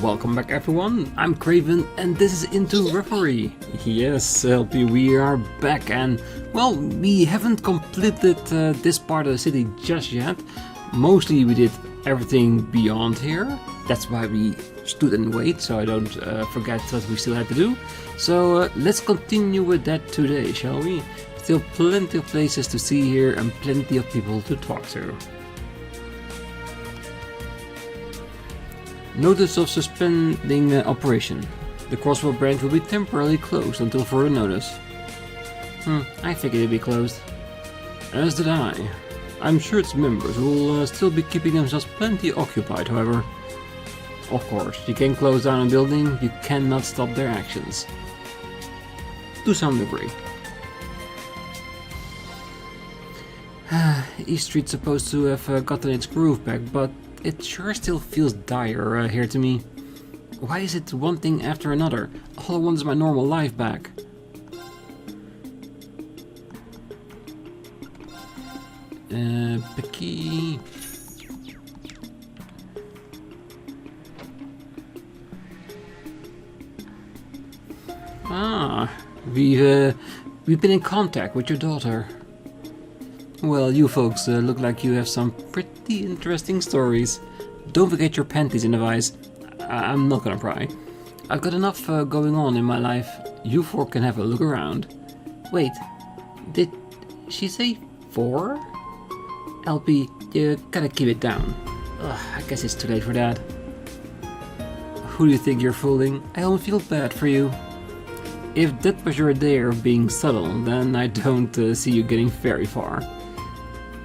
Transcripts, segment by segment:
Welcome back everyone, I'm Craven and this is Into Reverie. Yes, LP, we are back and, well, we haven't completed this part of the city just yet. Mostly we did everything beyond here. That's why we stood and wait, so I don't forget what we still had to do. So let's continue with that today, shall we? Still plenty of places to see here and plenty of people to talk to. Notice of suspending operation. The Crossbell branch will be temporarily closed until further notice. I figured it'd be closed. As did I. I'm sure its members will still be keeping themselves plenty occupied, however. Of course, you can close down a building, you cannot stop their actions. To some degree. East Street's supposed to have gotten its groove back, but it sure still feels dire here to me. Why is it one thing after another? All I want is my normal life back. Becky. We've been in contact with your daughter. Well, you folks look like you have some pretty interesting stories. Don't forget your panties in the vise. I'm not gonna pry. I've got enough going on in my life. You four can have a look around. Wait, did she say 4? LP, you gotta keep it down. Ugh, I guess it's too late for that. Who do you think you're fooling? I don't feel bad for you. If that was your day of being subtle, then I don't see you getting very far.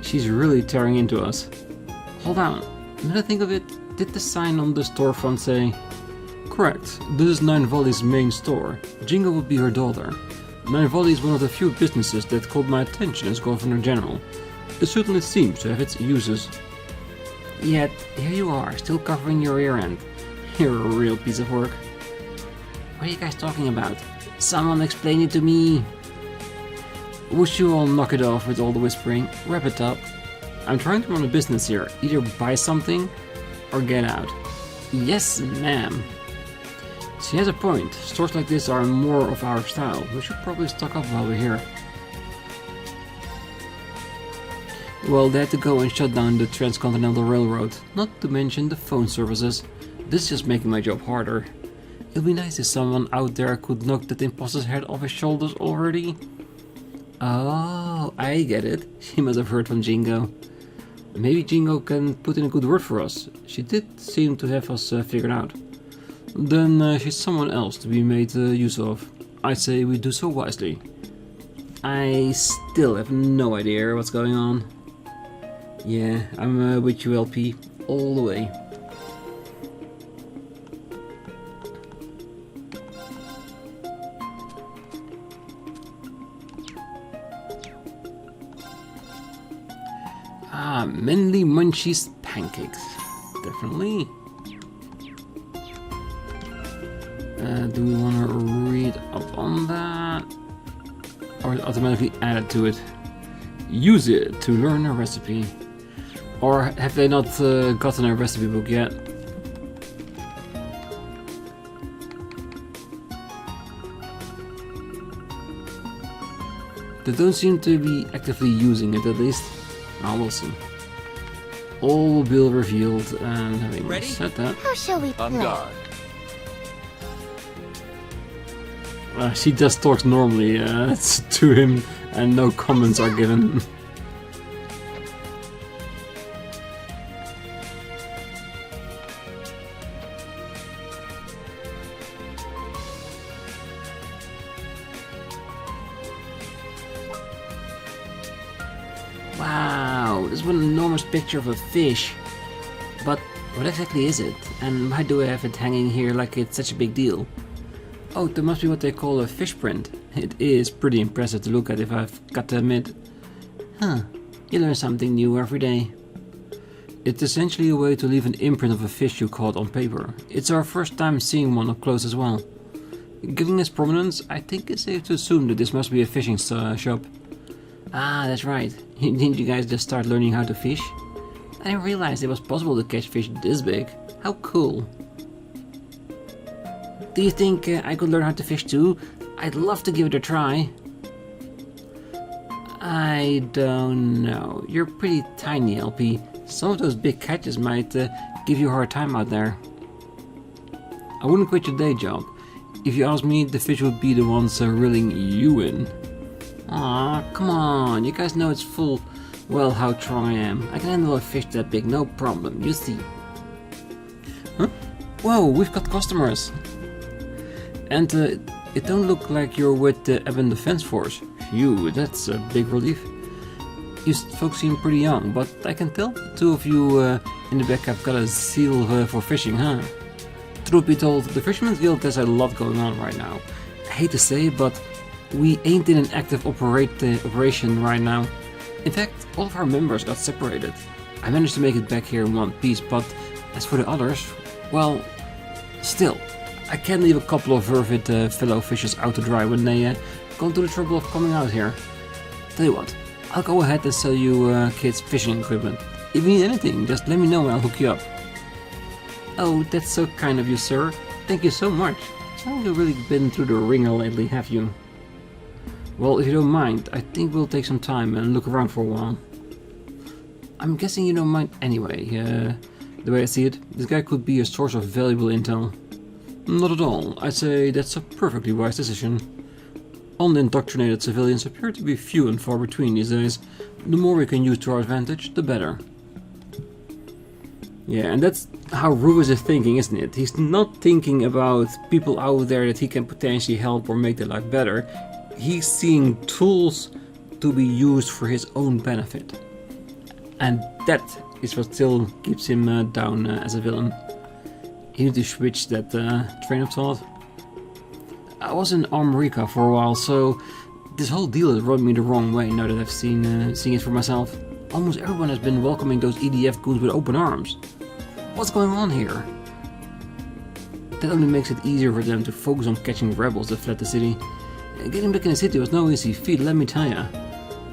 She's really tearing into us. Hold on, now that I think of it, did the sign on the storefront say? Correct, this is Nine Valley's main store. Jingo would be her daughter. Nine Valley is one of the few businesses that caught my attention as Governor General. It certainly seems to have its uses. Yet, here you are, still covering your ear end. You're a real piece of work. What are you guys talking about? Someone explain it to me. Would you all knock it off with all the whispering? Wrap it up. I'm trying to run a business here. Either buy something or get out. Yes, ma'am. She has a point. Stores like this are more of our style. We should probably stock up while we're here. Well, they had to go and shut down the Transcontinental Railroad, not to mention the phone services. This is just making my job harder. It'd be nice if someone out there could knock that imposter's head off his shoulders already. Oh, I get it. She must have heard from Jingo. Maybe Jingo can put in a good word for us. She did seem to have us figured out. Then she's someone else to be made use of. I'd say we do so wisely. I still have no idea what's going on. Yeah, I'm with you, LP, all the way. Manly Munchies pancakes. Definitely. Do we want to read up on that? Or automatically add it to it? Use it to learn a recipe. Or have they not gotten a recipe book yet? They don't seem to be actively using it, at least. We'll see. All will be revealed, and having Ready? said that, How shall we play? On guard. she just talks normally to him, and no comments are given. Wow, this is one enormous picture of a fish. But what exactly is it? And why do I have it hanging here like it's such a big deal? Oh, that must be what they call a fish print. It is pretty impressive to look at, if I've got to admit. Huh, you learn something new every day. It's essentially a way to leave an imprint of a fish you caught on paper. It's our first time seeing one up close as well. Given its prominence, I think it's safe to assume that this must be a fishing shop. Ah, that's right. Didn't you guys just start learning how to fish? I didn't realize it was possible to catch fish this big. How cool. Do you think I could learn how to fish too? I'd love to give it a try. I don't know. You're pretty tiny, LP. Some of those big catches might give you a hard time out there. I wouldn't quit your day job. If you ask me, the fish would be the ones reeling you in. Aw, come on. You guys know it's full well how strong I am. I can handle a fish that big, no problem. You see. Huh? Whoa, we've got customers. And it don't look like you're with the Eben Defense Force. Phew, that's a big relief. You folks seem pretty young, but I can tell the two of you in the back have got a zeal for fishing, huh? Truth be told, the Fisherman's Guild has a lot going on right now. I hate to say, but we ain't in an active operation right now. In fact, all of our members got separated. I managed to make it back here in one piece, but as for the others, well, still, I can't leave a couple of fervid fellow fishers out to dry when they go to the trouble of coming out here. Tell you what, I'll go ahead and sell you kids fishing equipment. If you need anything, just let me know and I'll hook you up. Oh, that's so kind of you, sir. Thank you so much. You've really been through the ringer lately, have you? Well, if you don't mind, I think we'll take some time and look around for a while. I'm guessing you don't mind anyway. The way I see it, this guy could be a source of valuable intel. Not at all. I'd say that's a perfectly wise decision. Unindoctrinated civilians appear to be few and far between these days. The more we can use to our advantage, the better. Yeah, and that's how Rubus is thinking, isn't it? He's not thinking about people out there that he can potentially help or make their life better. He's seeing tools to be used for his own benefit. And that is what still keeps him down as a villain. You need to switch that train of thought. I was in Armorica for a while, so this whole deal has rubbed me the wrong way now that I've seen it for myself. Almost everyone has been welcoming those EDF goons with open arms. What's going on here? That only makes it easier for them to focus on catching rebels that fled the city. Getting back in the city was no easy feat, let me tell ya.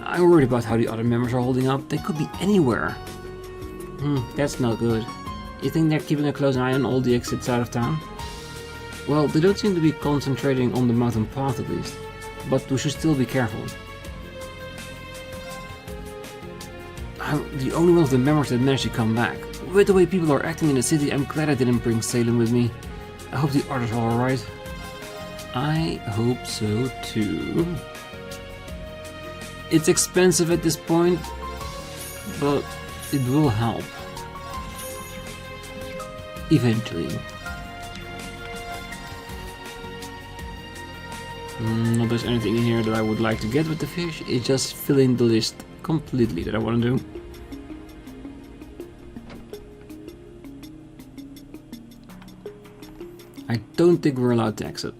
I'm worried about how the other members are holding up. They could be anywhere. That's not good. You think they're keeping a close eye on all the exits out of town? Well, they don't seem to be concentrating on the mountain path at least. But we should still be careful. I'm the only one of the members that managed to come back. With the way people are acting in the city, I'm glad I didn't bring Salem with me. I hope the others are alright. I hope so too. It's expensive at this point, but it will help. Eventually. Not there's anything in here that I would like to get with the fish. It's just filling the list completely that I want to do. I don't think we're allowed to exit.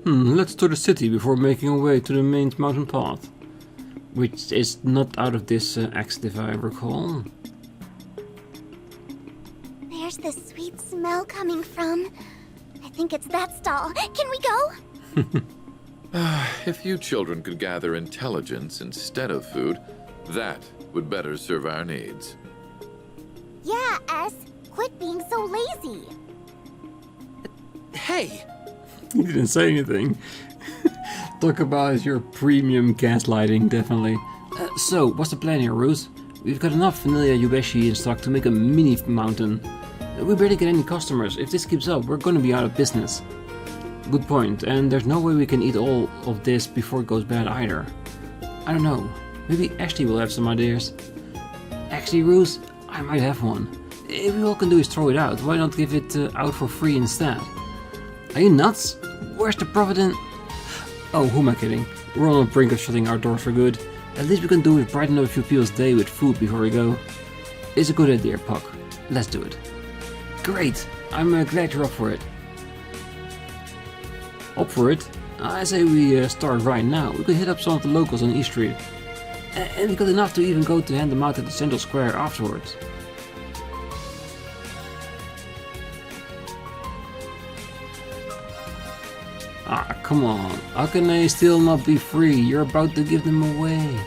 Let's tour the city before making our way to the main mountain path. Which is not out of this exit if I recall. There's the sweet smell coming from. I think it's that stall. Can we go? If you children could gather intelligence instead of food, that would better serve our needs. Yeah, S. Quit being so lazy. Hey! You didn't say anything. Talk about your premium gaslighting, definitely. So, what's the plan here, Ruse? We've got enough vanilla Yubeshi in stock to make a mini mountain. We barely get any customers. If this keeps up, we're gonna be out of business. Good point, and there's no way we can eat all of this before it goes bad either. I don't know. Maybe Ashley will have some ideas. Actually, Ruse, I might have one. If we all can do is throw it out, why not give it out for free instead? Are you nuts? Where's the profit in... Oh, who am I kidding? We're on the brink of shutting our doors for good. At least we can do is brighten up a few people's day with food before we go. It's a good idea, Puck. Let's do it. Great! I'm glad you're up for it. Up for it? I say we start right now. We could hit up some of the locals on East Street. And we got enough to even go to hand them out at the Central Square afterwards. Ah, come on. How can they still not be free? You're about to give them away.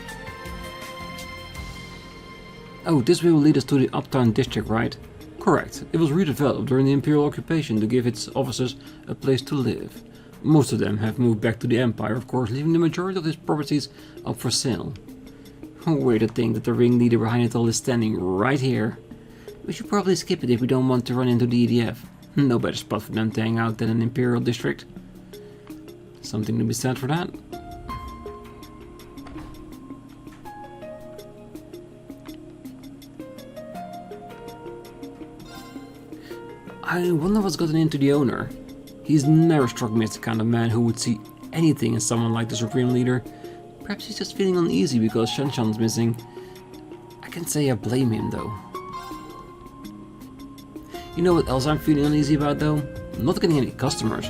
Oh, this way will lead us to the Uptown District, right? Correct. It was redeveloped during the Imperial occupation to give its officers a place to live. Most of them have moved back to the Empire, of course, leaving the majority of its properties up for sale. Weird to think that the ringleader behind it all is standing right here. We should probably skip it if we don't want to run into the EDF. No better spot for them to hang out than an Imperial district. Something to be said for that. I wonder what's gotten into the owner. He's never struck me as the kind of man who would see anything in someone like the Supreme Leader. Perhaps he's just feeling uneasy because Shanshan's missing. I can't say I blame him though. You know what else I'm feeling uneasy about though? Not getting any customers.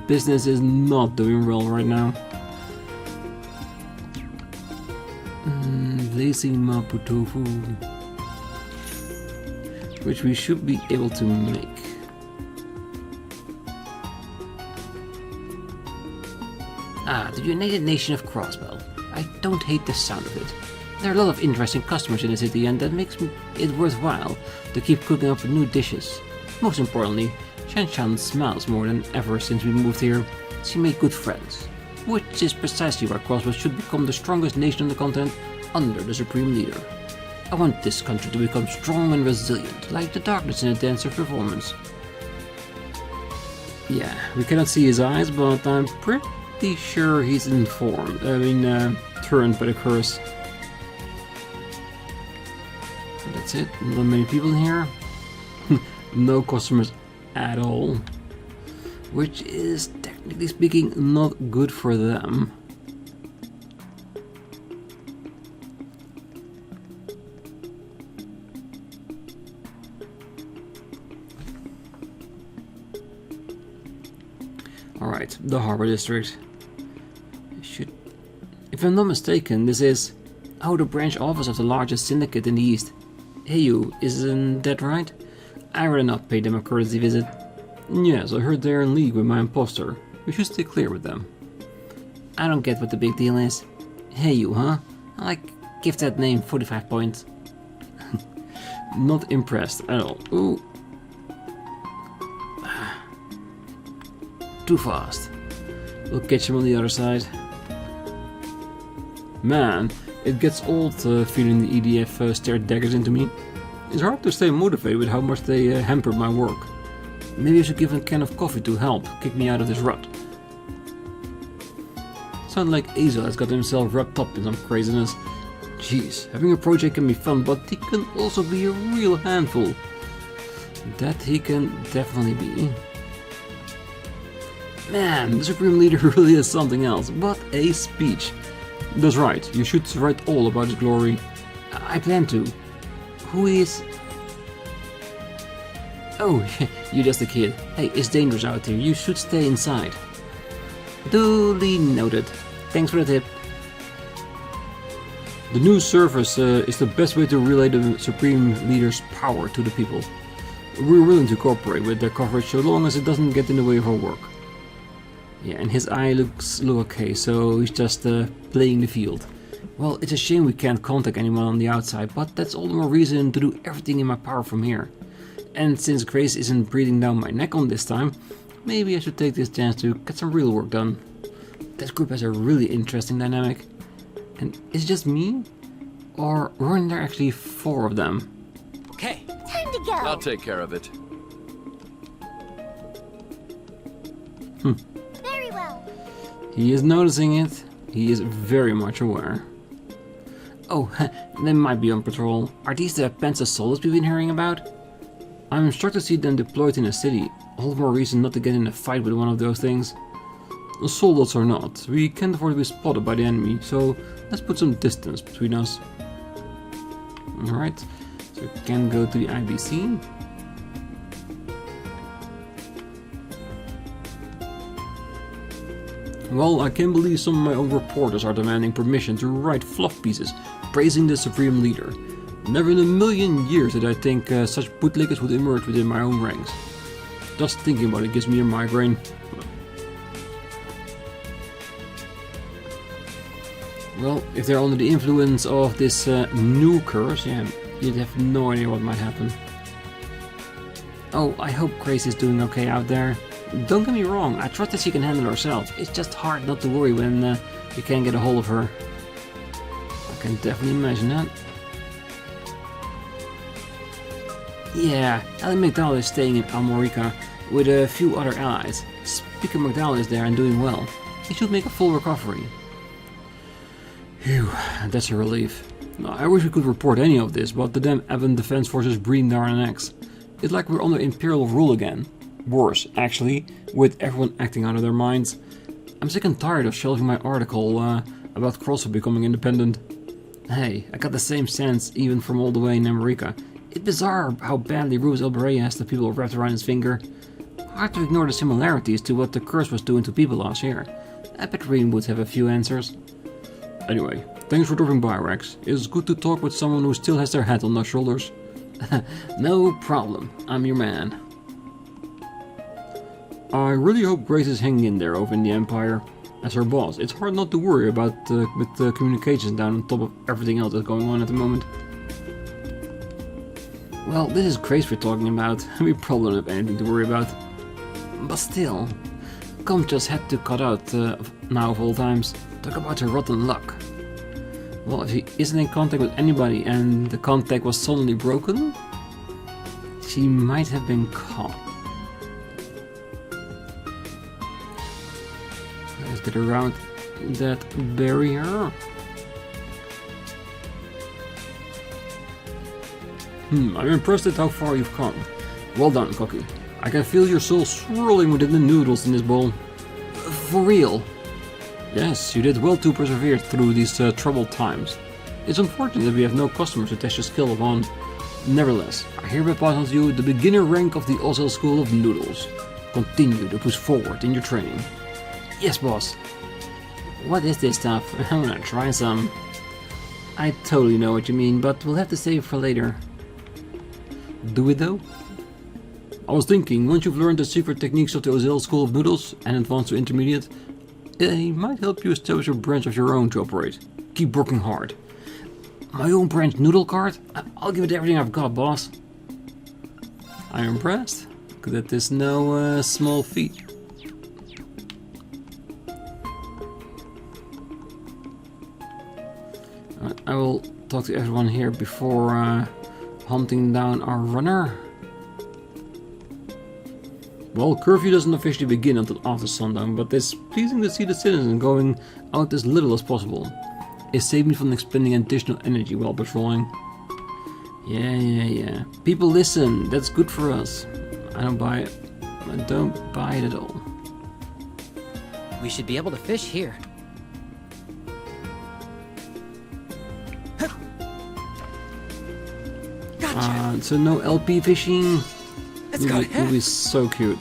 Business is not doing well right now. Lazy Mapo tofu. Which we should be able to make. Ah, the United Nation of Crossbell. I don't hate the sound of it. There are a lot of interesting customers in the city and that makes it worthwhile to keep cooking up new dishes. Most importantly, Shanshan smiles more than ever since we moved here. She made good friends. Which is precisely why Crossbell should become the strongest nation on the continent under the Supreme Leader. I want this country to become strong and resilient, like the darkness in a dance of performance. Yeah, we cannot see his eyes, but I'm pretty sure he's turned by the curse. That's it, not many people in here. No customers at all. Which is, technically speaking, not good for them. Alright, the Harbor District. If I'm not mistaken, this is the branch office of the largest syndicate in the east. Hey you, isn't that right? I'd rather not pay them a courtesy visit. Yes, I heard they're in league with my imposter. We should stay clear with them. I don't get what the big deal is. Hey you, huh? Give that name 45 points. Not impressed at all. Ooh. Too fast. We'll catch him on the other side. Man, it gets old feeling the EDF stare daggers into me. It's hard to stay motivated with how much they hamper my work. Maybe I should give them a can of coffee to help kick me out of this rut. Sounds like Azel has got himself wrapped up in some craziness. Jeez, having a project can be fun, but he can also be a real handful. That he can definitely be. Man, the Supreme Leader really is something else. What a speech. That's right, you should write all about his glory. I plan to. Who is... Oh, you're just a kid. Hey, it's dangerous out here. You should stay inside. Duly noted. Thanks for the tip. The new service is the best way to relay the Supreme Leader's power to the people. We're willing to cooperate with their coverage so long as it doesn't get in the way of our work. Yeah, and his eye look okay, so he's just playing the field. Well, it's a shame we can't contact anyone on the outside, but that's all the more reason to do everything in my power from here. And since Grace isn't breathing down my neck on this time, maybe I should take this chance to get some real work done. This group has a really interesting dynamic. And is it just me? Or weren't there actually 4 of them? Okay. Time to go. I'll take care of it. Very well. He is noticing it. He is very much aware. Oh, they might be on patrol. Are these the Pensa Solas we've been hearing about? I'm shocked to see them deployed in a city. All the more reason not to get in a fight with one of those things. Soldates or not, we can't afford to be spotted by the enemy, so let's put some distance between us. Alright, so we can go to the IBC. Well, I can't believe some of my own reporters are demanding permission to write fluff pieces praising the Supreme Leader. Never in a million years did I think such bootlickers would emerge within my own ranks. Just thinking about it gives me a migraine. Well, if they're under the influence of this new curse, yeah, you'd have no idea what might happen. Oh, I hope Grace is doing okay out there. Don't get me wrong, I trust that she can handle herself. It's just hard not to worry when you can't get a hold of her. I can definitely imagine that. Yeah, Ellie McDowell is staying in Almorica with a few other allies. Speaker McDowell is there and doing well. He should make a full recovery. Phew, that's a relief. I wish we could report any of this, but the damn Evan Defense Forces breathing down our necks. It's like we're under Imperial rule again. Worse, actually, with everyone acting out of their minds. I'm sick and tired of shelving my article about Crossbell becoming independent. Hey, I got the same sense even from all the way in Nevercraven. It's bizarre how badly Rubus Elberet has the people wrapped around his finger. Hard to ignore the similarities to what the curse was doing to people last year. I bet Rean would have a few answers. Anyway, thanks for dropping by, Rex. It's good to talk with someone who still has their head on their shoulders. No problem, I'm your man. I really hope Grace is hanging in there over in the Empire. As her boss, it's hard not to worry about with the communications down on top of everything else that's going on at the moment. Well, this is Grace we're talking about. We probably don't have anything to worry about. But still, Com just had to cut out now of all times. Talk about her rotten luck. Well, if she isn't in contact with anybody and the contact was suddenly broken, she might have been caught. Let's get around that barrier. I'm impressed at how far you've come. Well done, Cookie. I can feel your soul swirling within the noodles in this bowl. For real. Yes, you did well to persevere through these troubled times. It's unfortunate that we have no customers to test your skill upon. Nevertheless, I hereby pass on to you the beginner rank of the Ozel School of Noodles. Continue to push forward in your training. Yes, boss. What is this stuff? I wanna try some. I totally know what you mean, but we'll have to save for later. Do we though? I was thinking, once you've learned the secret techniques of the Ozel School of Noodles and advanced to intermediate, it might help you establish a branch of your own to operate. Keep working hard. My own branch noodle cart? I'll give it everything I've got, boss. I'm impressed. That is no small feat. I will talk to everyone here before hunting down our runner. Well, curfew doesn't officially begin until after sundown, but it's pleasing to see the citizens going out as little as possible. It saved me from expending additional energy while patrolling. Yeah. People listen, that's good for us. I don't buy it. I don't buy it at all. We should be able to fish here. Gotcha. So no LP fishing. It's got a movie's so cute.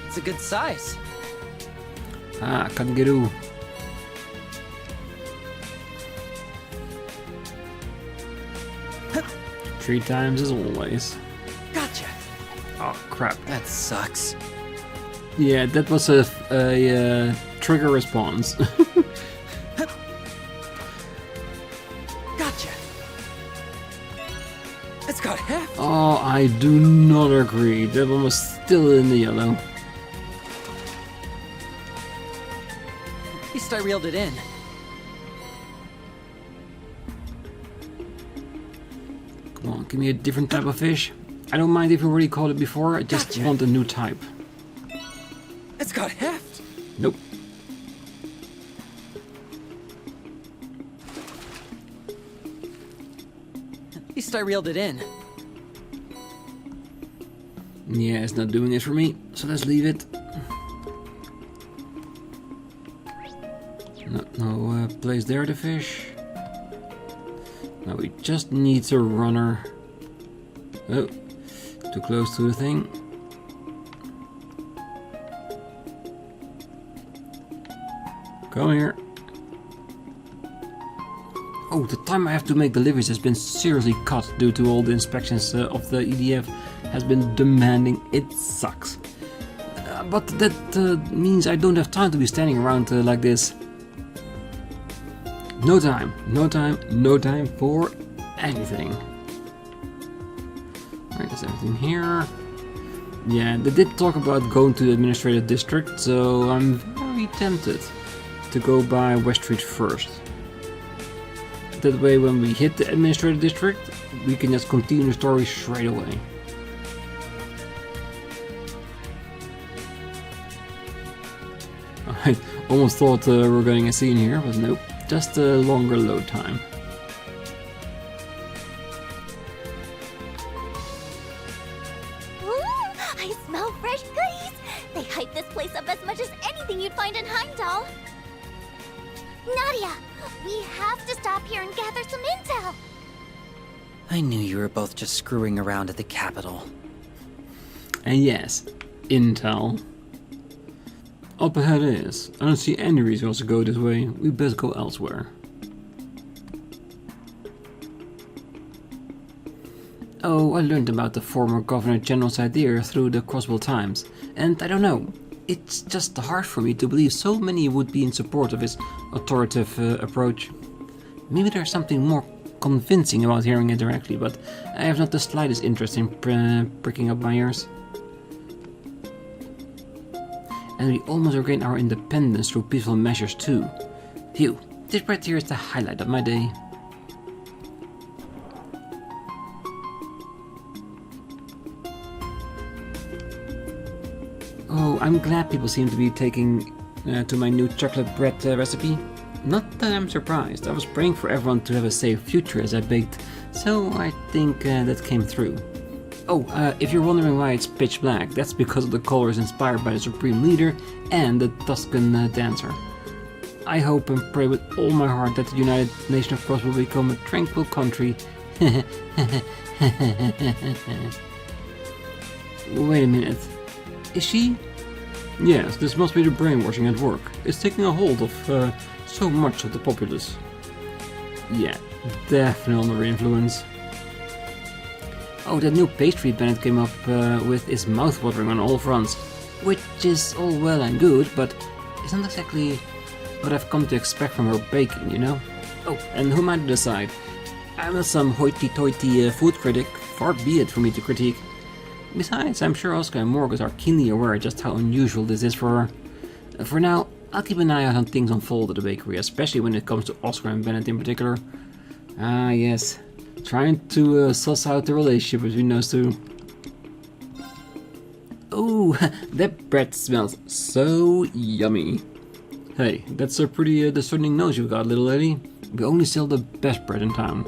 It's a good size. Kangaroo. Three times as always. Gotcha. Oh crap. That sucks. Yeah, that was a trigger response. Gotcha. It's got heft. Oh, I do not agree. That one was still in the yellow. At least I reeled it in. Come on, give me a different type of fish. I don't mind if you already caught it before, I just want a new type. It's got heft. Nope. At least I reeled it in. Yeah, it's not doing it for me, so let's leave it. No place there to fish. Now we just need a runner. Oh, too close to the thing. Come here. Oh, the time I have to make deliveries has been seriously cut due to all the inspections of the EDF has been demanding. It sucks. But that means I don't have time to be standing around like this. No time, no time, no time for anything. Alright, there's everything here. Yeah, they did talk about going to the administrative district, so I'm very tempted to go by West Street first. That way, when we hit the administrative district, we can just continue the story straight away. I almost thought we were getting a scene here, but nope, just a longer load time. I smell fresh goodies! They hype this place up as much as anything you'd find in Heimdall! Nadia, we have to stop here and gather some intel! I knew you were both just screwing around at the Capitol. And yes, intel. Up ahead is. I don't see any reason else to go this way. We best go elsewhere. Oh, I learned about the former Governor General's idea through the Crossbell Times, and I don't know, it's just hard for me to believe so many would be in support of his authoritative approach. Maybe there's something more convincing about hearing it directly, but I have not the slightest interest in pricking up my ears. And we almost regained our independence through peaceful measures too. Phew, this right here is the highlight of my day. Oh, I'm glad people seem to be taking to my new chocolate bread recipe. Not that I'm surprised, I was praying for everyone to have a safe future as I baked, so I think that came through. Oh, if you're wondering why it's pitch black, that's because of the colors inspired by the Supreme Leader and the Tuscan dancer. I hope and pray with all my heart that the United Nation of Cross will become a tranquil country. Wait a minute. Is she? Yes, this must be the brainwashing at work. It's taking a hold of so much of the populace. Yeah, definitely under influence. Oh, that new pastry Bennett came up with is mouth-watering on all fronts, which is all well and good, but isn't exactly what I've come to expect from her baking, you know? Oh, and who am I to decide? I'm not some hoity-toity food critic, far be it for me to critique. Besides, I'm sure Oscar and Morgus are keenly aware just how unusual this is for her. For now, I'll keep an eye out on things unfold at the bakery, especially when it comes to Oscar and Bennett in particular. Ah, yes. Trying to suss out the relationship between those two. Oh, that bread smells so yummy. Hey, that's a pretty discerning nose you've got, little lady. We only sell the best bread in town.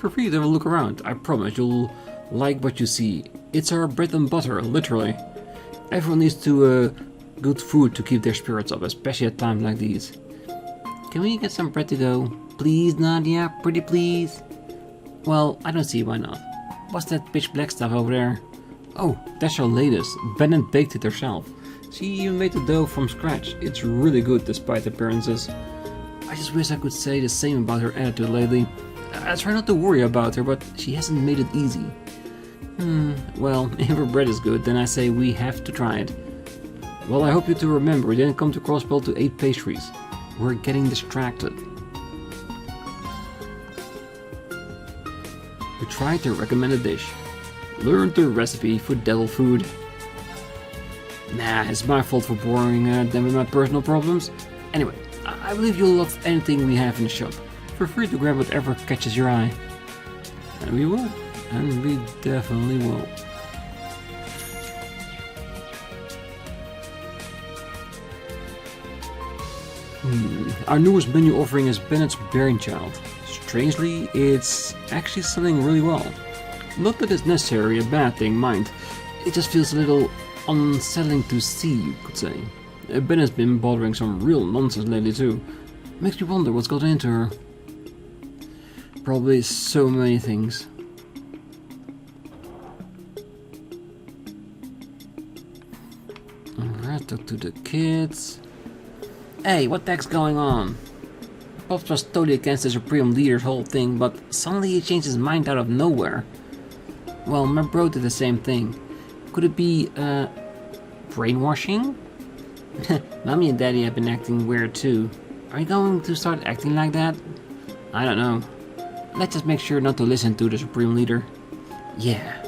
Feel free to have a look around. I promise you'll like what you see. It's our bread and butter, literally. Everyone needs to good food to keep their spirits up, especially at times like these. Can we get some bread to go? Please, Nadia, pretty please. Well, I don't see why not. What's that pitch black stuff over there? Oh, that's her latest. Bennett baked it herself. She even made the dough from scratch. It's really good despite appearances. I just wish I could say the same about her attitude lately. I try not to worry about her, but she hasn't made it easy. Well, if her bread is good, then I say we have to try it. Well, I hope you two remember we didn't come to Crossbell to eat pastries. We're getting distracted. We tried to recommend a dish. Learned the recipe for devil food. Nah, it's my fault for boring them with my personal problems. Anyway, I believe you'll love anything we have in the shop. Feel free to grab whatever catches your eye. And we will. And we definitely will. Our newest menu offering is Bennett's Brainchild. Strangely, it's actually selling really well. Not that it's necessarily a bad thing, mind. It just feels a little unsettling to see, you could say. Bennett's been bothering some real nonsense lately too. Makes me wonder what's gotten into her. Probably so many things. Alright, talk to the kids. Hey, what the heck's going on? Pops was totally against the Supreme Leader's whole thing, but suddenly he changed his mind out of nowhere. Well, my bro did the same thing. Could it be, brainwashing? Mommy and Daddy have been acting weird too. Are you going to start acting like that? I don't know. Let's just make sure not to listen to the Supreme Leader. Yeah.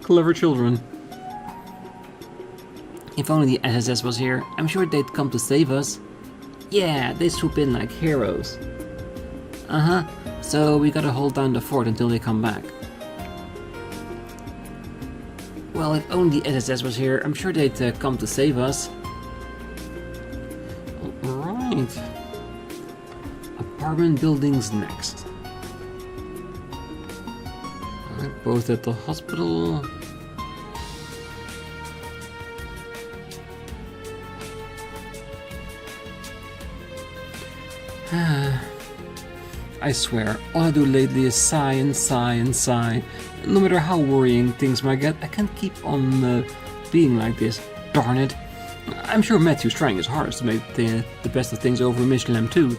Clever children. If only the SSS was here, I'm sure they'd come to save us. Yeah, they swoop in like heroes. So we gotta hold down the fort until they come back. Well, if only the SSS was here, I'm sure they'd come to save us. Alright. Apartment buildings next. Alright, both at the hospital. I swear, all I do lately is sigh and sigh and sigh. No matter how worrying things might get, I can't keep on being like this. Darn it. I'm sure Matthew's trying his hardest to make the best of things over Miss Lamb too.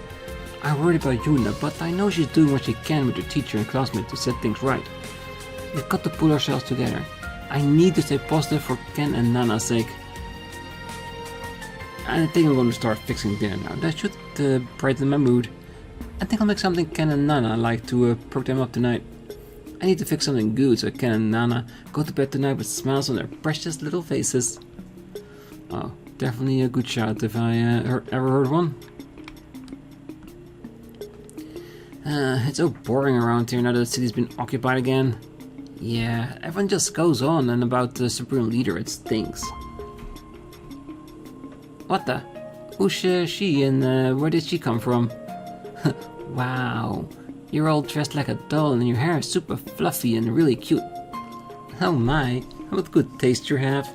I'm worried about Yuna, but I know she's doing what she can with her teacher and classmates to set things right. We've got to pull ourselves together. I need to stay positive for Ken and Nana's sake. I think I'm going to start fixing dinner now. That should brighten my mood. I think I'll make something Ken and Nana like to perk them up tonight. I need to fix something good so Ken and Nana go to bed tonight with smiles on their precious little faces. Oh, definitely a good shout if I ever heard one. It's so boring around here now that the city's been occupied again. Yeah, everyone just goes on and about the Supreme Leader, it stinks. What the? Who's she and where did she come from? Wow, you're all dressed like a doll and your hair is super fluffy and really cute. Oh my, what good taste you have.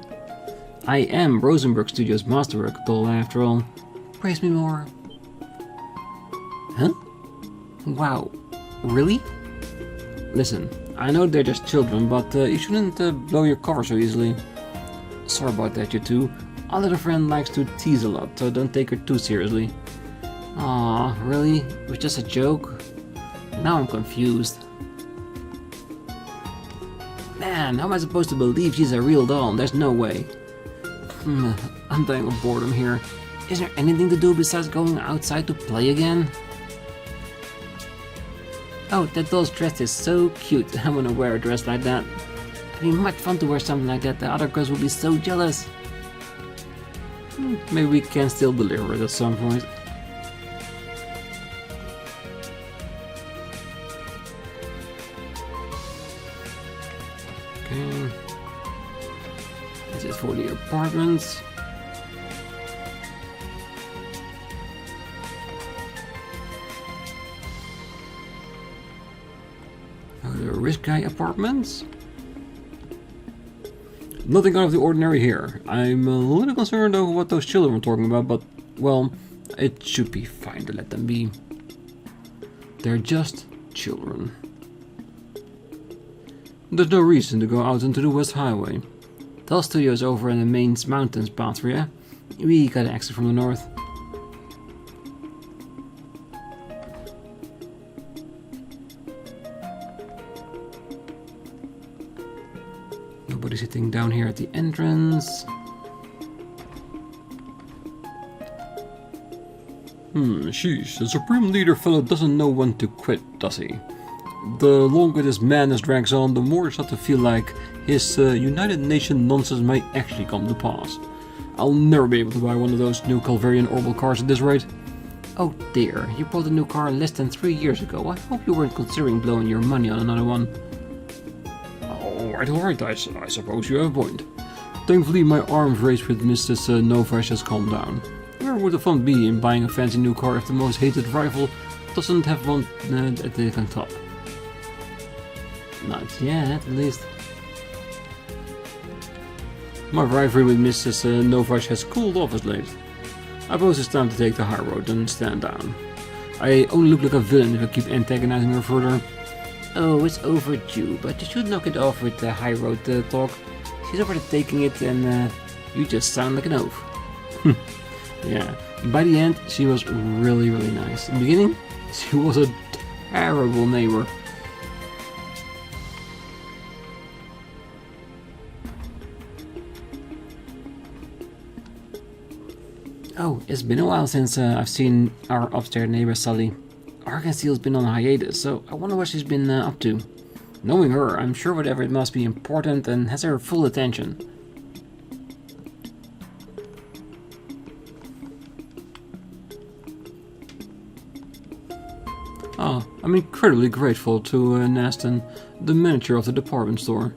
I am Rosenberg Studios' masterwork doll after all. Praise me more. Huh? Wow, really? Listen, I know they're just children, but you shouldn't blow your cover so easily. Sorry about that, you two. Our little friend likes to tease a lot, so don't take her too seriously. Aw, really? It was just a joke? Now I'm confused. Man, how am I supposed to believe she's a real doll? There's no way. I'm dying of boredom here. Is there anything to do besides going outside to play again? Oh, that doll's dress is so cute. I want to wear a dress like that. It'd be much fun to wear something like that. The other girls will be so jealous. Maybe we can still deliver it at some point. Okay. This is for the apartments. The Risk Guy apartments. Nothing out of the ordinary here. I'm a little concerned over what those children were talking about, but, well, it should be fine to let them be. They're just children. There's no reason to go out into the West Highway. Tell Studio's over in the main mountains path for ya. We got an exit from the north. Nobody sitting down here at the entrance. Sheesh, the Supreme Leader fellow doesn't know when to quit, does he? The longer this madness drags on, the more I start to feel like his United Nation nonsense may actually come to pass. I'll never be able to buy one of those new Calvarian orbital cars at this rate. Oh dear, you bought a new car less than 3 years ago. I hope you weren't considering blowing your money on another one. Alright, I suppose you have a point. Thankfully, my arms race with Mrs. Novash has calmed down. Where would the fun be in buying a fancy new car if the most hated rival doesn't have one at the top? Not yet, at least. My rivalry with Mrs. Novash has cooled off as late. I suppose it's time to take the high road and stand down. I only look like a villain if I keep antagonizing her further. Oh, it's overdue, but you should knock it off with the high road talk. She's already taking it and you just sound like an oaf. Yeah, by the end she was really nice. In the beginning, she was a terrible neighbor. Oh, it's been a while since I've seen our upstairs neighbor Sully. Arkanseal's been on hiatus, so I wonder what she's been up to. Knowing her, I'm sure whatever it must be important and has her full attention. Oh, I'm incredibly grateful to Naston, the manager of the department store.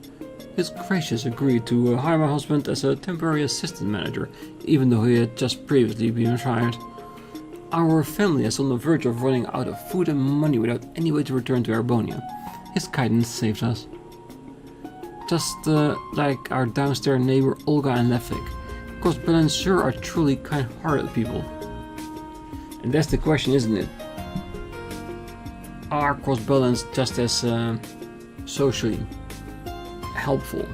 He's graciously agreed to hire my husband as a temporary assistant manager, even though he had just previously been retired. Our family is on the verge of running out of food and money without any way to return to Erbonia. His guidance saved us. Just like our downstairs neighbor Olga and Lefik. Crossbell sure are truly kind-hearted people. And that's the question, isn't it? Are Crossbell just as socially helpful?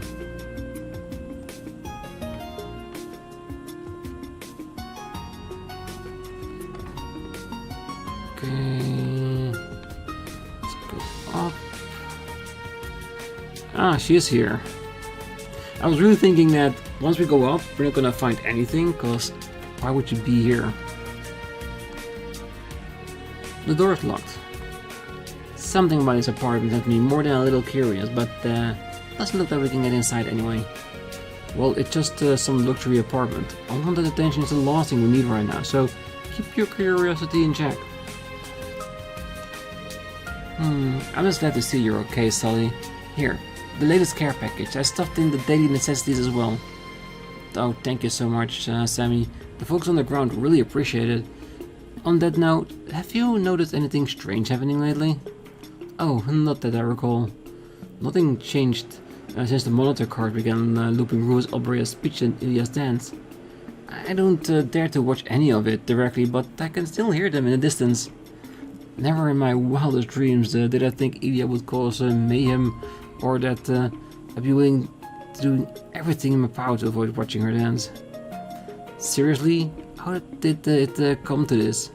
Okay, let's go up. Ah, she is here. I was really thinking that once we go up, we're not gonna find anything, cause why would you be here? The door is locked. Something about this apartment has me more than a little curious, but doesn't look like we can get inside anyway. Well, it's just some luxury apartment. Unwanted attention is the last thing we need right now, so keep your curiosity in check. I'm just glad to see you're okay, Sully. Here, the latest care package. I stuffed in the daily necessities as well. Oh, thank you so much, Sammy. The folks on the ground really appreciate it. On that note, have you noticed anything strange happening lately? Oh, not that I recall. Nothing changed since the monitor card began looping Ruiz Albria's speech and Ilya's dance. I don't dare to watch any of it directly, but I can still hear them in the distance. Never in my wildest dreams did I think Ilya would cause mayhem, or that I'd be willing to do everything in my power to avoid watching her dance. Seriously? How did it come to this?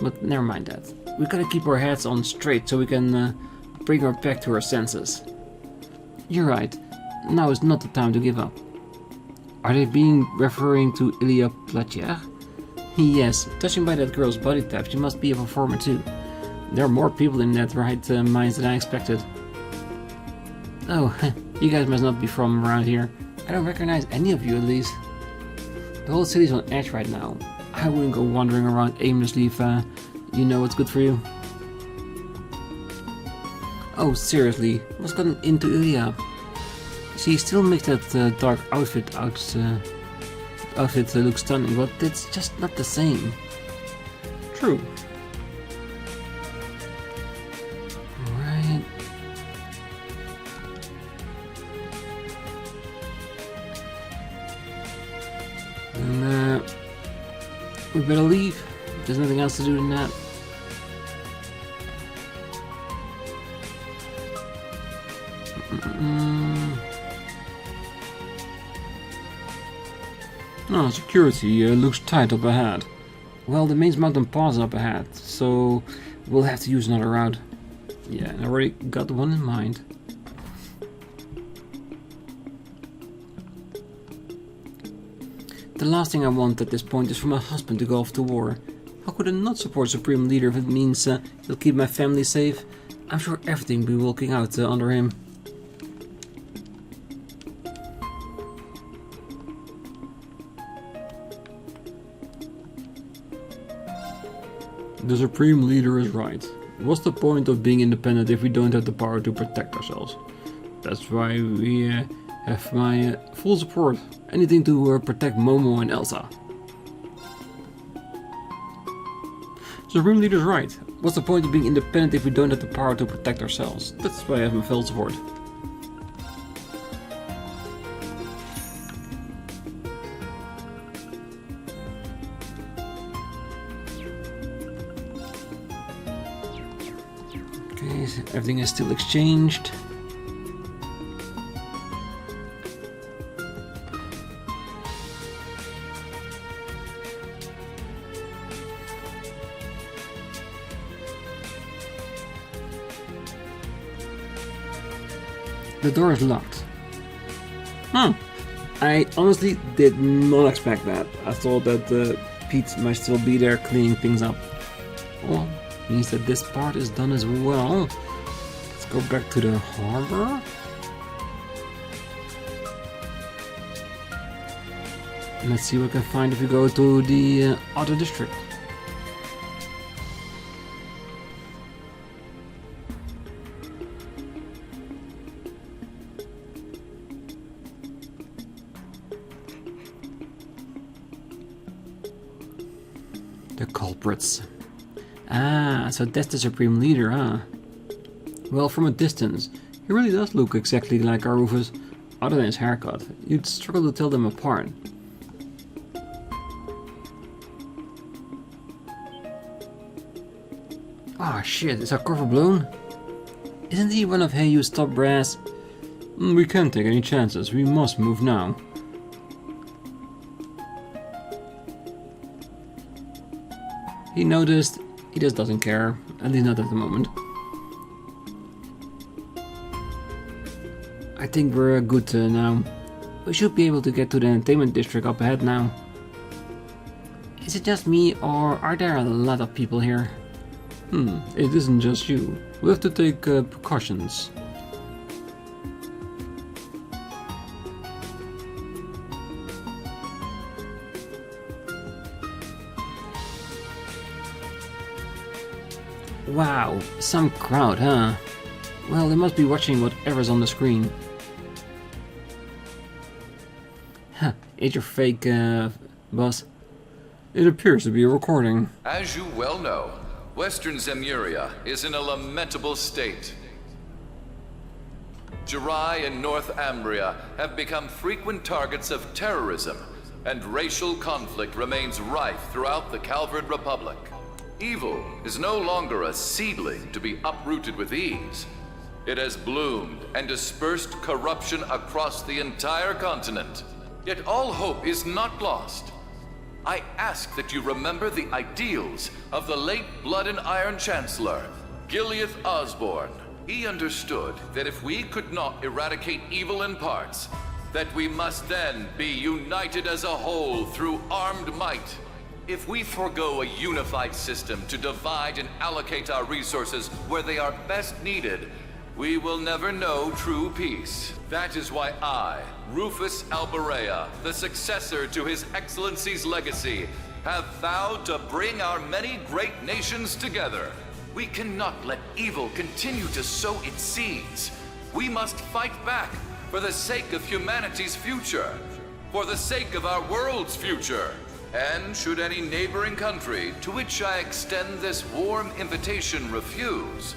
But never mind that. We gotta keep our heads on straight so we can bring her back to her senses. You're right. Now is not the time to give up. Are they referring to Ilya Platier? Yes, judging by that girl's body type, she must be a performer too. There are more people in that right minds than I expected. Oh, you guys must not be from around here. I don't recognize any of you at least. The whole city's on edge right now. I wouldn't go wandering around aimlessly if you know what's good for you. Oh, seriously, what's gotten into Ilya? She still makes that dark outfit look stunning, but it's just not the same. True. Alright. And we better leave. There's nothing else to do than that. Oh, security looks tight up ahead. Well, the main mountain pass up ahead, so we'll have to use another route. Yeah, I already got one in mind. The last thing I want at this point is for my husband to go off to war. How could I not support Supreme Leader if it means he'll keep my family safe? I'm sure everything will be working out under him. The Supreme Leader is right. What's the point of being independent if we don't have the power to protect ourselves? That's why we have my full support. Anything to protect Momo and Elsa. Supreme Leader is right. What's the point of being independent if we don't have the power to protect ourselves? That's why I have my full support. Okay, so everything is still exchanged. The door is locked. I honestly did not expect that. I thought that Pete might still be there cleaning things up. Well, means that this part is done as well. Let's go back to the harbor. And let's see what we can find if we go to the other district. The culprits. Ah, so that's the Supreme Leader, huh? Well, from a distance, he really does look exactly like our Rufus, other than his haircut. You'd struggle to tell them apart. Ah, shit, is our cover blown? Isn't he one of Heiyu's top brass? We can't take any chances, we must move now. He noticed, he just doesn't care, at least not at the moment. I think we're good now. We should be able to get to the entertainment district up ahead now. Is it just me, or are there a lot of people here? It isn't just you. We have to take precautions. Wow, some crowd, huh? Well, they must be watching whatever's on the screen. Huh, it's your fake, boss. It appears to be a recording. As you well know, Western Zemuria is in a lamentable state. Jirai and North Ambria have become frequent targets of terrorism, and racial conflict remains rife throughout the Calvard Republic. Evil is no longer a seedling to be uprooted with ease. It has bloomed and dispersed corruption across the entire continent. Yet all hope is not lost. I ask that you remember the ideals of the late Blood and Iron Chancellor, Gileath Osborne. He understood that if we could not eradicate evil in parts, that we must then be united as a whole through armed might. If we forego a unified system to divide and allocate our resources where they are best needed, we will never know true peace. That is why I, Rufus Alberea, the successor to His Excellency's legacy, have vowed to bring our many great nations together. We cannot let evil continue to sow its seeds. We must fight back for the sake of humanity's future, for the sake of our world's future. And should any neighboring country to which I extend this warm invitation refuse,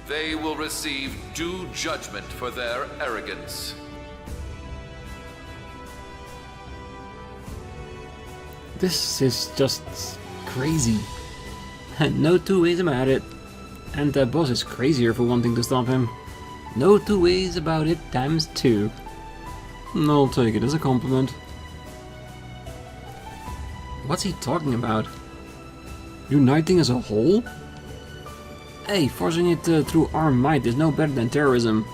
they will receive due judgment for their arrogance. This is just crazy. No two ways about it. And the boss is crazier for wanting to stop him. No two ways about it times 2. I'll take it as a compliment. What's he talking about? Uniting as a whole? Hey, forcing it through armed might is no better than terrorism.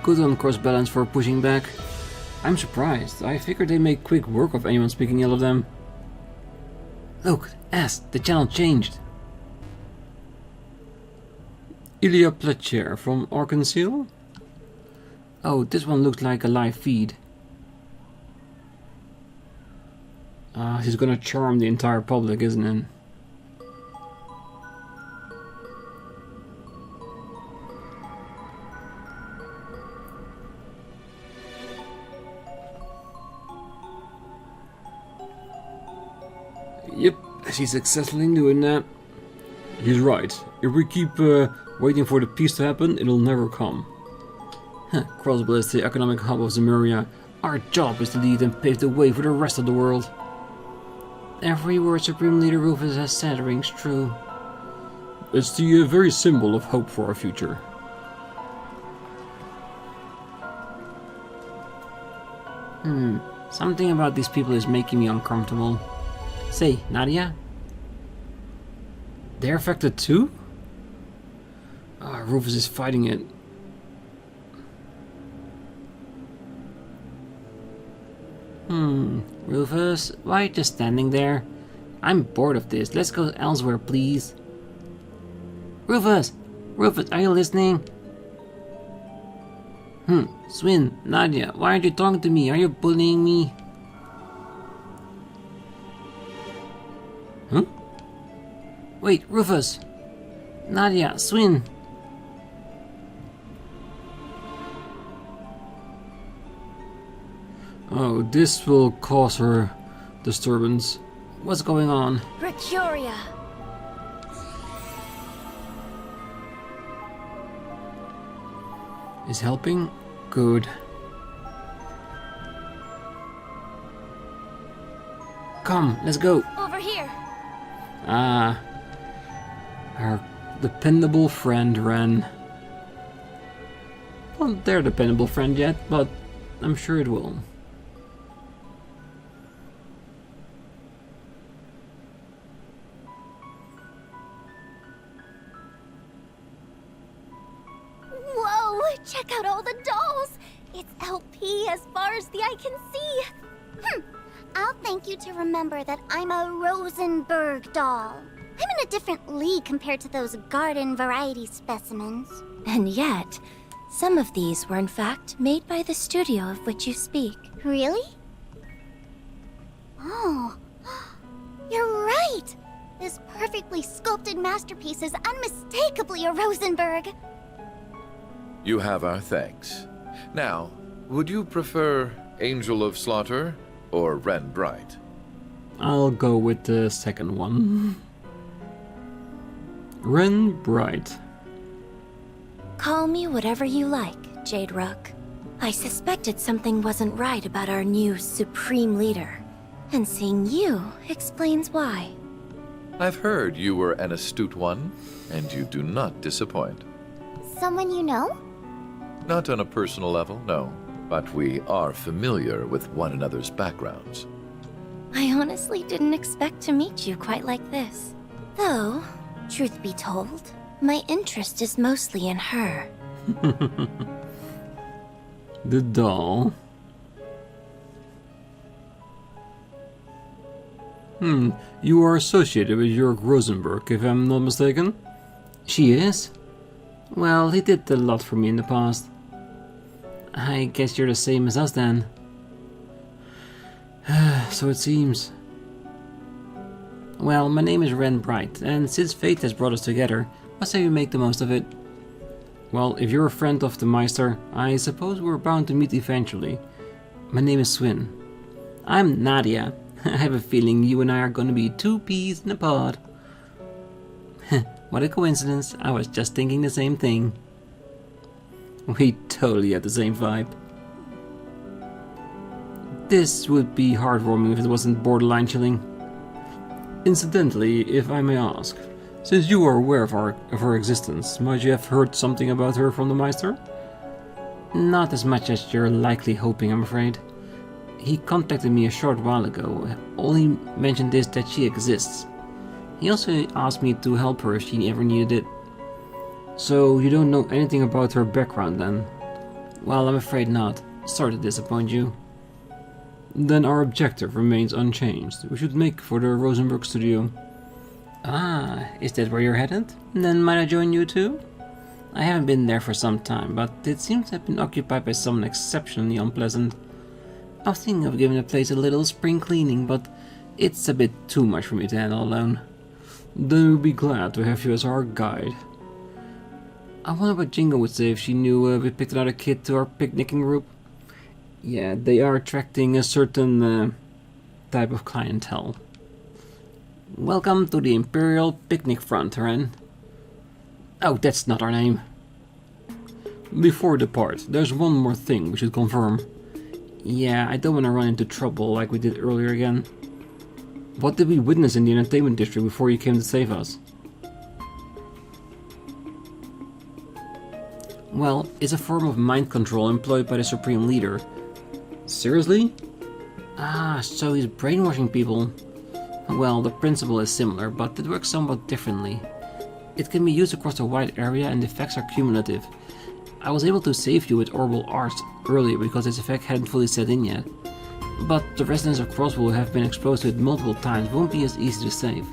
Good on Crossbell for pushing back. I'm surprised. I figured they make quick work of anyone speaking ill of them. Look, the channel changed. Ilya Pletcher from Arkansas? Oh, this one looks like a live feed. He's gonna charm the entire public, isn't it? Yep, she's successfully doing that. He's right. If we keep waiting for the peace to happen, it'll never come. Crossbell is the economic hub of Zemuria. Our job is to lead and pave the way for the rest of the world. Every word Supreme Leader Rufus has said rings true. It's the very symbol of hope for our future. Something about these people is making me uncomfortable. Say, Nadia? They're affected too? Rufus is fighting it. Rufus, why are you just standing there? I'm bored of this. Let's go elsewhere, please. Rufus! Rufus, are you listening? Swin, Nadia, why aren't you talking to me? Are you bullying me? Huh? Wait, Rufus! Nadia, Swin! Oh, this will cause her disturbance. What's going on? Mercuria. Is helping? Good. Come, let's go. Over here. Ah. Our dependable friend, Ren. Not their dependable friend yet, but I'm sure it will. Whoa, check out all the dolls. It's LP as far as the eye can see. I'll thank you to remember that I'm a Rosenberg doll. I'm in a different league compared to those garden variety specimens. And yet, some of these were in fact made by the studio of which you speak. Really? Oh, you're right. This perfectly sculpted masterpiece is unmistakably a Rosenberg. You have our thanks. Now, would you prefer Angel of Slaughter or Ren Bright? I'll go with the second one. Ren Bright. Call me whatever you like, Jade Rook. I suspected something wasn't right about our new Supreme Leader, and seeing you explains why. I've heard you were an astute one, and you do not disappoint. Someone you know? Not on a personal level, no, but we are familiar with one another's backgrounds. I honestly didn't expect to meet you quite like this. Though, truth be told, my interest is mostly in her. The doll. You are associated with Jörg Rosenberg, if I'm not mistaken? She is? Well, he did a lot for me in the past. I guess you're the same as us then. So it seems. Well, my name is Ren Bright, and since fate has brought us together, I say we make the most of it. Well, if you're a friend of the Meister, I suppose we're bound to meet eventually. My name is Swin. I'm Nadia. I have a feeling you and I are gonna be two peas in a pod. What a coincidence, I was just thinking the same thing. We totally had the same vibe. This would be heartwarming if it wasn't borderline chilling. Incidentally, if I may ask, since you are aware of her existence, might you have heard something about her from the Meister? Not as much as you're likely hoping, I'm afraid. He contacted me a short while ago, only mentioned this that she exists. He also asked me to help her if she ever needed it. So you don't know anything about her background then? Well, I'm afraid not. Sorry to disappoint you. Then our objective remains unchanged. We should make for the Rosenberg studio. Ah, is that where you're headed? Then might I join you too? I haven't been there for some time, but it seems to have been occupied by someone exceptionally unpleasant. I was thinking of giving the place a little spring cleaning, but it's a bit too much for me to handle alone. Then we'll be glad to have you as our guide. I wonder what Jingo would say if she knew we picked another kid to our picnicking group. Yeah, they are attracting a certain type of clientele. Welcome to the Imperial Picnic Front, Ren. Oh, that's not our name. Before we depart, there's one more thing we should confirm. Yeah, I don't want to run into trouble like we did earlier again. What did we witness in the entertainment district before you came to save us? Well, it's a form of mind control employed by the Supreme Leader. Seriously? Ah, so he's brainwashing people. Well, the principle is similar, but it works somewhat differently. It can be used across a wide area and the effects are cumulative. I was able to save you with Orbital Arts earlier because its effect hadn't fully set in yet. But the residents of Crossbell have been exposed to it multiple times, won't be as easy to save.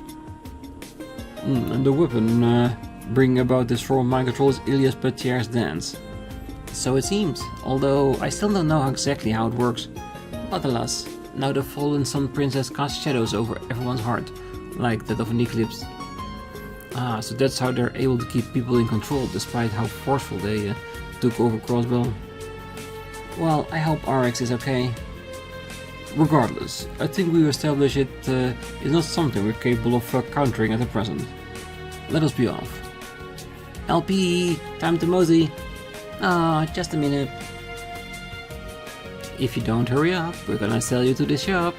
And the weapon bringing about this form of mind control is Ilias Petier's dance. So it seems, although I still don't know exactly how it works. But alas, now the fallen Sun Princess casts shadows over everyone's heart, like that of an eclipse. Ah, so that's how they're able to keep people in control, despite how forceful they took over Crossbell. Well, I hope RX is okay. Regardless, I think we've established it is not something we're capable of countering at the present. Let us be off. LP, time to mosey. Ah, just a minute. If you don't hurry up, we're gonna sell you to the shop.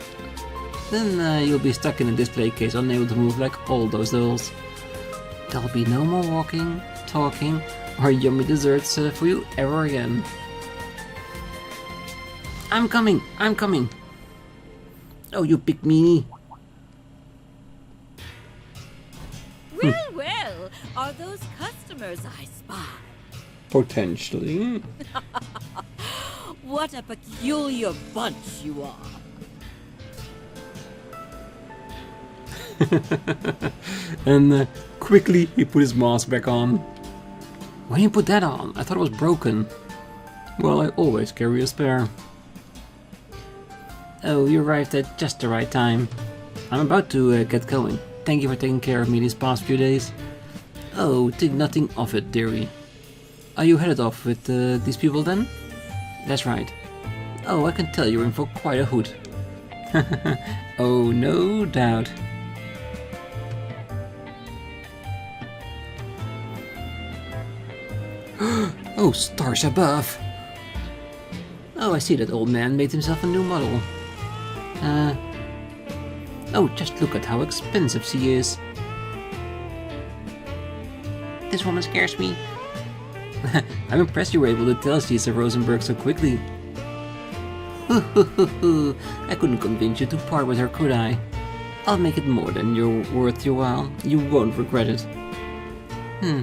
Then you'll be stuck in a display case, unable to move like all those dolls. There'll be no more walking, talking, or yummy desserts for you ever again. I'm coming! I'm coming! Oh, you big meanie! Well, are those customers I spy? Potentially. What a peculiar bunch you are. And quickly he put his mask back on. Why didn't you put that on? I thought it was broken. Well, I always carry a spare. Oh, you arrived at just the right time. I'm about to get going. Thank you for taking care of me these past few days. Oh, think nothing of it, dearie. Are you headed off with these people then? That's right. Oh, I can tell you're in for quite a hoot. Oh, no doubt. Oh, stars above! Oh, I see that old man made himself a new model. Oh, just look at how expensive she is. This woman scares me. I'm impressed you were able to tell she's a Rosenberg so quickly. I couldn't convince you to part with her, could I? I'll make it more than you're worth your while. You won't regret it.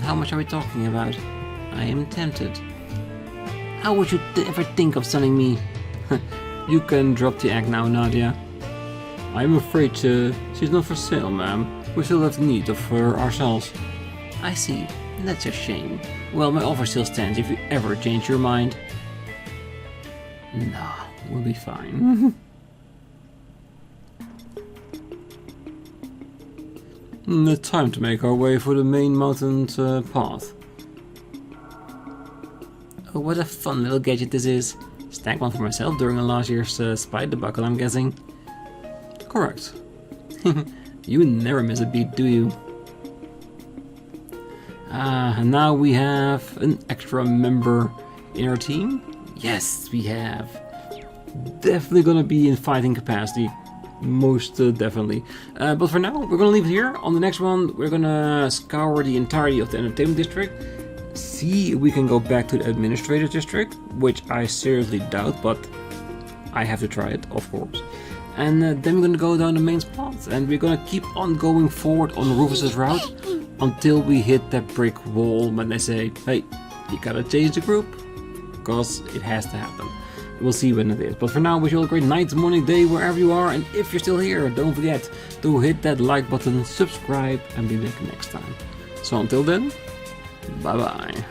How much are we talking about? I am tempted. How would you ever think of selling me? You can drop the act now, Nadia. I'm afraid she's not for sale, ma'am. We still have need of her ourselves. I see. That's a shame. Well, my offer still stands if you ever change your mind. Nah, we'll be fine. It's time to make our way for the main mountain path. Oh, what a fun little gadget this is. Stacked one for myself during last year's spy debacle, I'm guessing. Correct. You never miss a beat, do you? And now we have an extra member in our team. Yes, we have. Definitely gonna be in fighting capacity. Most definitely. But for now, we're gonna leave it here. On the next one, we're gonna scour the entirety of the entertainment district. See if we can go back to the administrative district, which I seriously doubt, but I have to try it, of course. And then we're gonna go down the main spot, and we're gonna keep on going forward on Rufus's route until we hit that brick wall when they say, hey, you gotta change the group, because it has to happen. We'll see when it is. But for now, wish you all a great night, morning, day, wherever you are. And if you're still here, don't forget to hit that like button, subscribe, and be back next time. So until then, bye-bye.